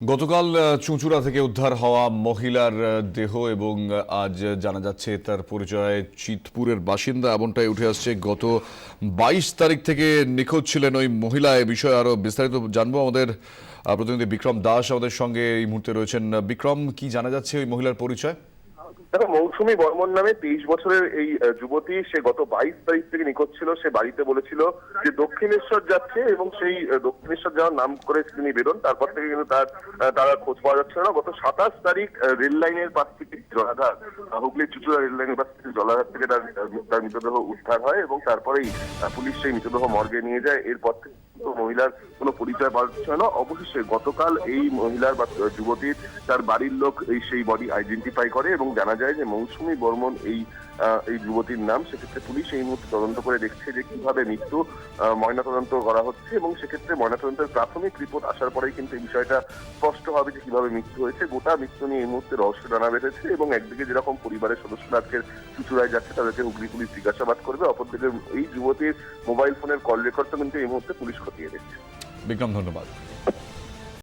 গতকাল চুঁচুড়া থেকে উদ্ধার হওয়া মহিলার দেহ এবং আজ জানা যাচ্ছে তার পরিচয় চিতপুরের বাসিন্দা এমনটাই উঠে আসছে। গত 22 তারিখ থেকে নিখোঁজ ছিলেন ওই মহিলা। এ বিষয়ে আরো বিস্তারিত জানবো। আমাদের প্রতিনিধি বিক্রম দাস আমাদের সঙ্গে এই মুহূর্তে রয়েছেন। বিক্রম, কি জানা যাচ্ছে ওই মহিলার পরিচয়? দেখো, মৌসুমী বর্মন নামে 23 বছরের এই যুবতী, সে গত 22 তারিখ থেকে নিখোঁজ ছিল। সে বাড়িতে বলেছিল যে দক্ষিণেশ্বর যাচ্ছে এবং সেই দক্ষিণেশ্বর যাওয়ার নাম করে তিনি বেরোন। তারপর থেকে কিন্তু তার খোঁজ পাওয়া যাচ্ছে না। গত 27 তারিখ রেল লাইনের পাশ থেকে জলাধার, হুগলি চুঁচুড়া রেল লাইনের পাশ থেকে জলাধার থেকে তার মৃতদেহ উদ্ধার হয় এবং তারপরেই পুলিশ সেই মৃতদেহ মর্গে নিয়ে যায়। এরপর থেকে মহিলার কোনো পরিচয় পাওয়া যাচ্ছে না। অবশেষে গতকাল এই মহিলার বা যুবতীর তার বাড়ির লোক সেই বডি আইডেন্টিফাই করে এবং জানা যায় যে মৌসুমী বর্মন এই যুবতীর নাম। সেক্ষেত্রে পুলিশ এই মুহূর্তে তদন্ত করে দেখছে যে কিভাবে মৃত্যু, ময়নাতদন্ত করা হচ্ছে এবং সেক্ষেত্রে ময়নাতদন্তের প্রাথমিক রিপোর্ট আসার পরেই কিন্তু এই বিষয়টা স্পষ্ট হবে যে কিভাবে মৃত্যু হয়েছে। গোটা মৃত্যু নিয়ে এই মুহূর্তে রহস্য টানা বেঁধেছে এবং একদিকে যেরকম পরিবারের সদস্যরা আজকের চুঁচুড়ায় যাচ্ছে, তাদেরকে হুগলি পুলিশ জিজ্ঞাসাবাদ করবে, অপরদিকে এই যুবতীর মোবাইল ফোনের কল রেকর্ডটা কিন্তু এই মুহূর্তে পুলিশ খতিয়ে দেখছে। বিক্রম, ধন্যবাদ।